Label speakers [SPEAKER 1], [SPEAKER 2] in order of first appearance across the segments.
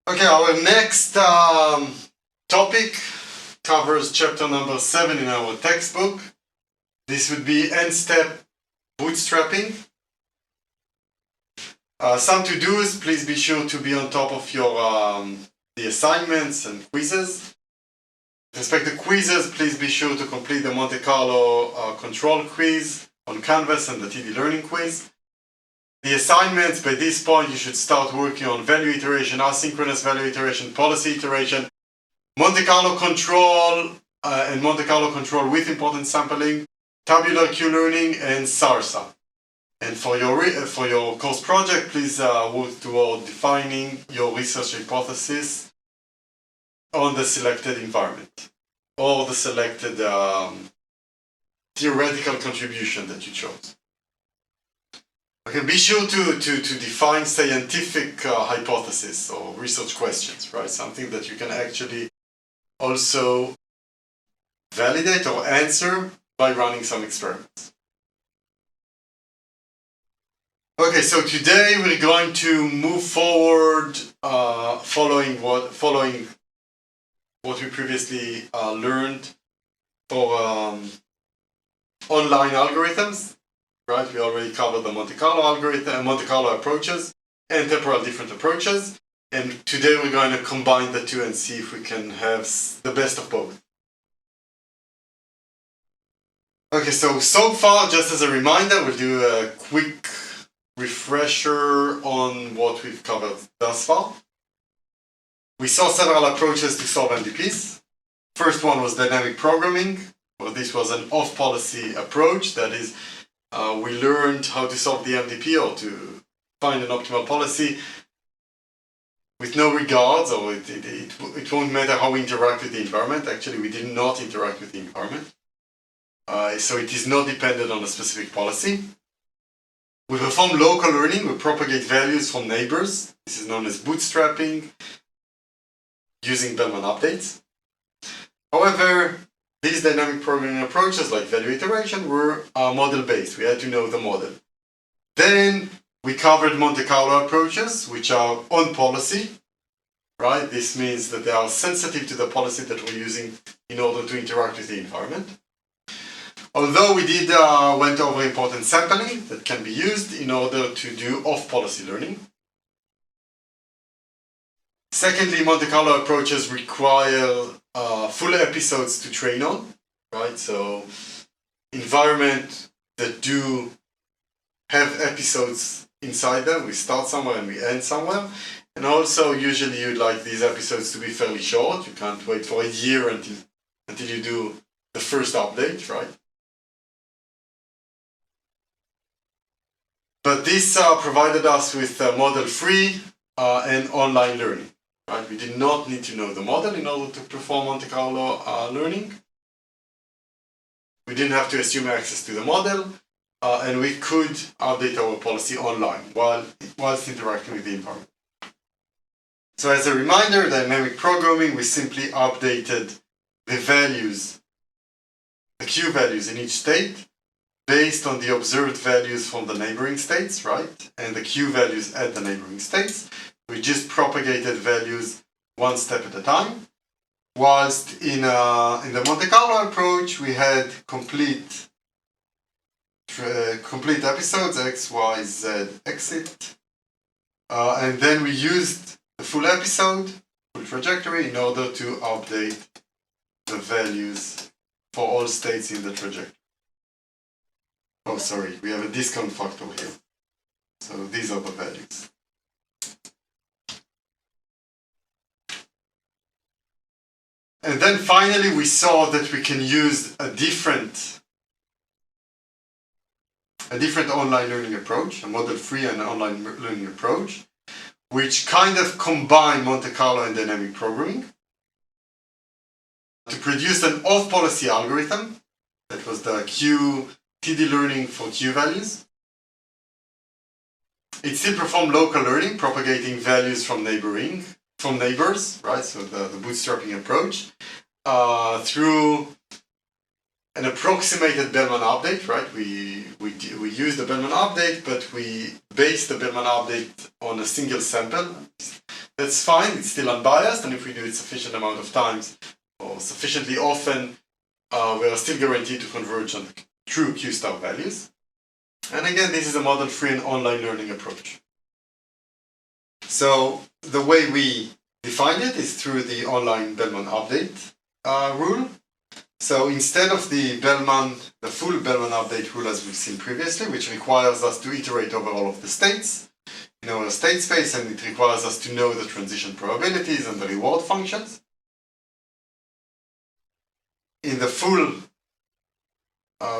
[SPEAKER 1] Okay, our next topic covers chapter number 7 in our textbook. This would be n-step bootstrapping. Some to-dos, please be sure to be on top of your the assignments and quizzes. With respect to quizzes, please be sure to complete the Monte Carlo control quiz on Canvas and the TD Learning quiz. The assignments, by this point, you should start working on value iteration, asynchronous value iteration, policy iteration, Monte Carlo control and Monte Carlo control with important sampling, tabular Q-learning, and SARSA. And for your course project, please work toward defining your research hypothesis on the selected environment or the selected theoretical contribution that you chose. Okay, be sure to define scientific hypothesis or research questions, right? Something that you can actually also validate or answer by running some experiments. Okay, so today we're going to move forward following what we previously learned for online algorithms. Right, we already covered the Monte Carlo algorithm, Monte Carlo approaches, and temporal different approaches. And today we're going to combine the two and see if we can have the best of both. Okay, so far, just as a reminder, we'll do a quick refresher on what we've covered thus far. We saw several approaches to solve MDPs. First one was dynamic programming. Well, this was an off-policy approach, that is, we learned how to solve the MDP or to find an optimal policy with no regards, or it won't matter how we interact with the environment. Actually, we did not interact with the environment. So it is not dependent on a specific policy. We perform local learning. We propagate values from neighbors. This is known as bootstrapping, using Bellman updates. However, these dynamic programming approaches, like value iteration, were model-based. We had to know the model. Then we covered Monte Carlo approaches, which are on policy, right? This means that they are sensitive to the policy that we're using in order to interact with the environment. Although we did went over important sampling that can be used in order to do off-policy learning. Secondly, Monte Carlo approaches require full episodes to train on, right? So environment that do have episodes inside them. We start somewhere and we end somewhere. And also usually you'd like these episodes to be fairly short. You can't wait for a year until you do the first update, right? But this provided us with model-free and online learning. Right? We did not need to know the model in order to perform Monte Carlo learning. We didn't have to assume access to the model, and we could update our policy online whilst interacting with the environment. So as a reminder, dynamic programming, we simply updated the values, the Q values in each state, based on the observed values from the neighboring states, right? And the Q values at the neighboring states. We just propagated values one step at a time, whilst in the Monte Carlo approach we had complete episodes, X, Y, Z, exit, and then we used the full episode, full trajectory, in order to update the values for all states in the trajectory. Oh, sorry, we have a discount factor here. So these are the values. And then finally we saw that we can use a different online learning approach, a model-free and online learning approach, which kind of combine Monte Carlo and dynamic programming to produce an off-policy algorithm that was the TD learning for Q values. It still performed local learning, propagating values from neighbors, right? So the bootstrapping approach, through an approximated Bellman update, right? We used the Bellman update, but we based the Bellman update on a single sample. that's fine, it's still unbiased, and if we do it sufficient amount of times or sufficiently often, we are still guaranteed to converge on true Q star values. And again, this is a model-free and online learning approach. So the way we define it is through the online Bellman update rule. So instead of the full Bellman update rule as we've seen previously, which requires us to iterate over all of the states in our state space, and it requires us to know the transition probabilities and the reward functions. In the full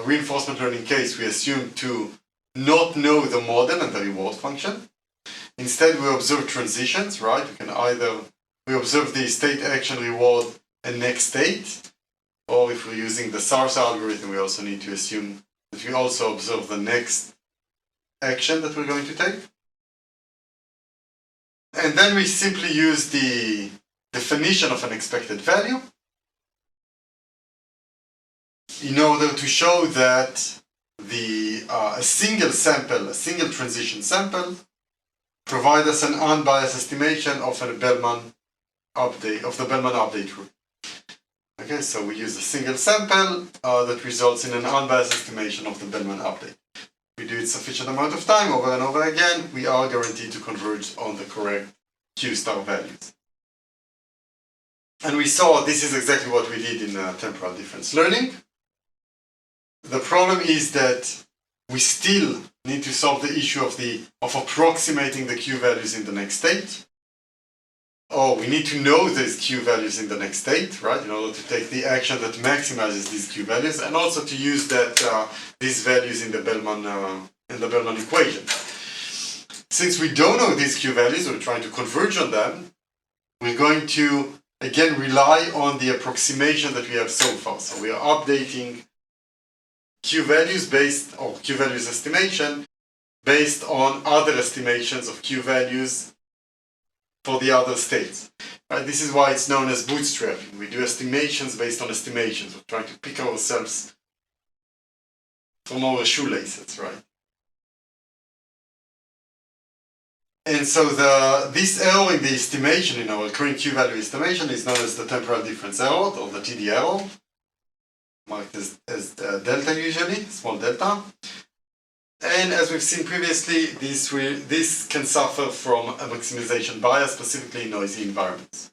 [SPEAKER 1] reinforcement learning case, we assume to not know the model and the reward function. Instead, we observe transitions, right? We observe the state action reward and next state, or if we're using the SARSA algorithm, we also need to assume that we also observe the next action that we're going to take. And then we simply use the definition of an expected value in order to show that a single transition sample, provide us an unbiased estimation of the Bellman update rule. Okay, so we use a single sample that results in an unbiased estimation of the Bellman update. We do it sufficient amount of time over and over again, we are guaranteed to converge on the correct Q star values. And we saw this is exactly what we did in temporal difference learning. The problem is that we still need to solve the issue of approximating the Q values in the next state. Or we need to know these Q values in the next state, right, in order to take the action that maximizes these Q values, and also to use these values in the Bellman equation. Since we don't know these Q values, we're trying to converge on them, we're going to again rely on the approximation that we have so far. So we are updating Q values estimation based on other estimations of Q values for the other states. Right? This is why it's known as bootstrapping. We do estimations based on estimations. We're trying to pick ourselves from our shoelaces, right? And so this error in the estimation, in our current Q value estimation, is known as the temporal difference error, or the TD error, marked as delta usually, small delta. And as we've seen previously, this can suffer from a maximization bias, specifically in noisy environments.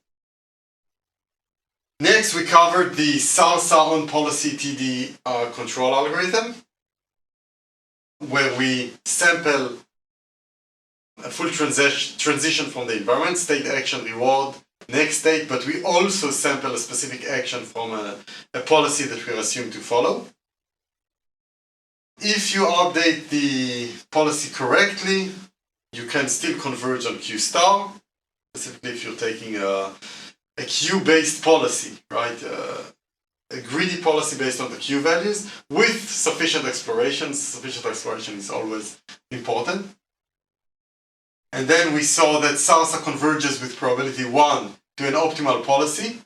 [SPEAKER 1] Next, we covered the SARSA on-policy TD control algorithm, where we sample a full transition from the environment, state, action, reward, next state, but we also sample a specific action from a policy that we're assumed to follow. If you update the policy correctly, you can still converge on Q star, specifically if you're taking a Q-based policy, right? A greedy policy based on the Q values with sufficient exploration. Sufficient exploration is always important. And then we saw that SARSA converges with probability 1 to an optimal policy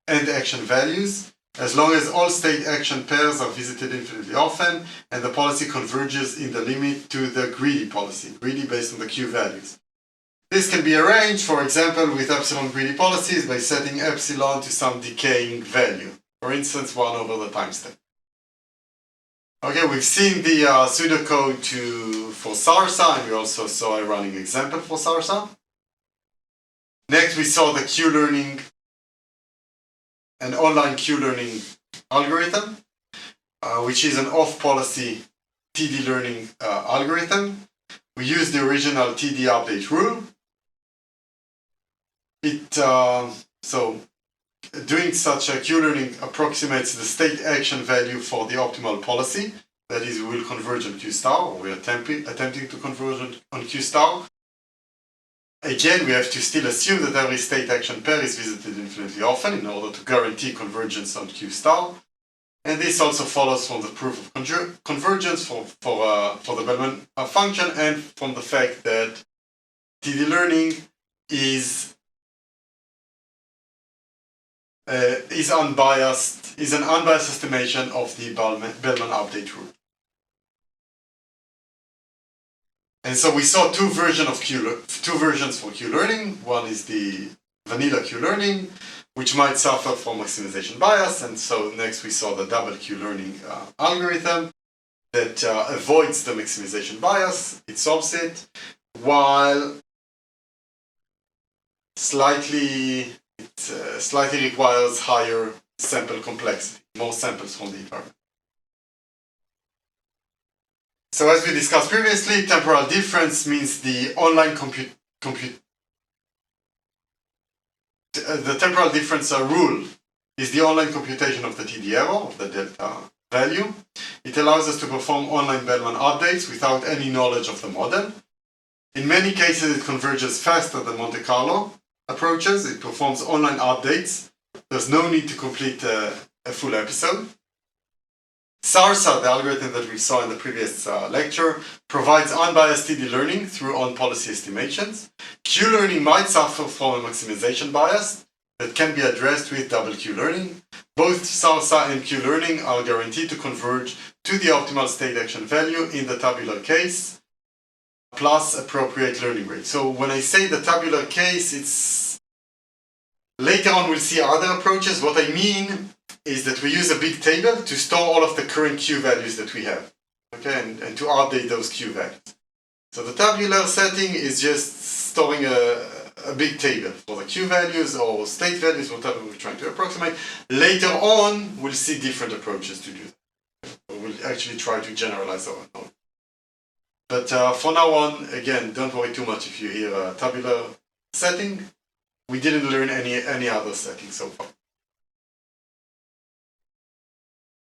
[SPEAKER 1] and action values, as long as all state action pairs are visited infinitely often and the policy converges in the limit to the greedy policy, greedy based on the Q values. This can be arranged, for example, with epsilon greedy policies by setting epsilon to some decaying value, for instance 1 over the time step. Okay, we've seen the pseudocode for SARSA, and we also saw a running example for SARSA. Next, we saw the Q-learning, an online Q-learning algorithm, which is an off-policy TD learning algorithm. We use the original TD update rule. Doing such a Q-learning approximates the state action value for the optimal policy. That is, we will converge on Q star, or we are attempting to converge on Q star. Again, we have to still assume that every state action pair is visited infinitely often in order to guarantee convergence on Q star. And this also follows from the proof of convergence for the Bellman function, and from the fact that TD learning is an unbiased estimation of the Bellman update rule. And so we saw two versions for Q-learning. One is the vanilla Q-learning, which might suffer from maximization bias. And so next we saw the double Q-learning algorithm that avoids the maximization bias. It solves it, while slightly requires higher sample complexity, more samples from the environment. So as we discussed previously, temporal difference means the online the temporal difference rule is the online computation of the TD error, of the delta value. It allows us to perform online Bellman updates without any knowledge of the model. In many cases, it converges faster than Monte Carlo approaches. It performs online updates. There's no need to complete a full episode. SARSA, the algorithm that we saw in the previous lecture, provides unbiased TD learning through on-policy estimations. Q-learning might suffer from a maximization bias that can be addressed with double Q-learning. Both SARSA and Q-learning are guaranteed to converge to the optimal state action value in the tabular case, plus appropriate learning rate. So when I say the tabular case, it's... Later on we'll see other approaches. What I mean is that we use a big table to store all of the current Q values that we have, okay, and to update those Q values. So the tabular setting is just storing a big table for the Q values or state values, whatever we're trying to approximate. Later on, we'll see different approaches to do that. We'll actually try to generalize our knowledge. But for now on, again, don't worry too much if you hear a tabular setting. We didn't learn any other setting so far.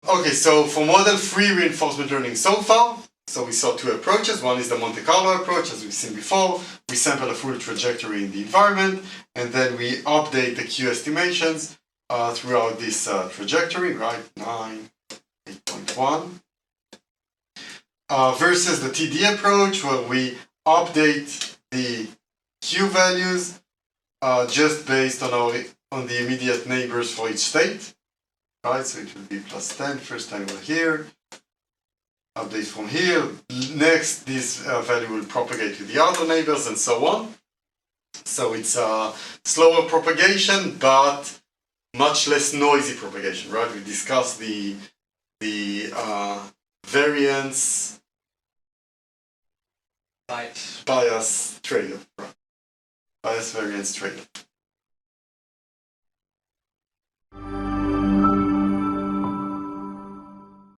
[SPEAKER 1] Okay, so for model-free reinforcement learning so far, so we saw two approaches. One is the Monte Carlo approach, as we've seen before. We sample a full trajectory in the environment, and then we update the Q estimations throughout this trajectory, right? 9, 8.1. Versus the TD approach, where we update the Q values just based on the immediate neighbors for each state. Right, so it will be plus 10, first time we're here, update from here, next this value will propagate to the other neighbors and so on. So it's a slower propagation, but much less noisy propagation, right? We discussed the variance bias trade-off, right? Bias variance trade-off.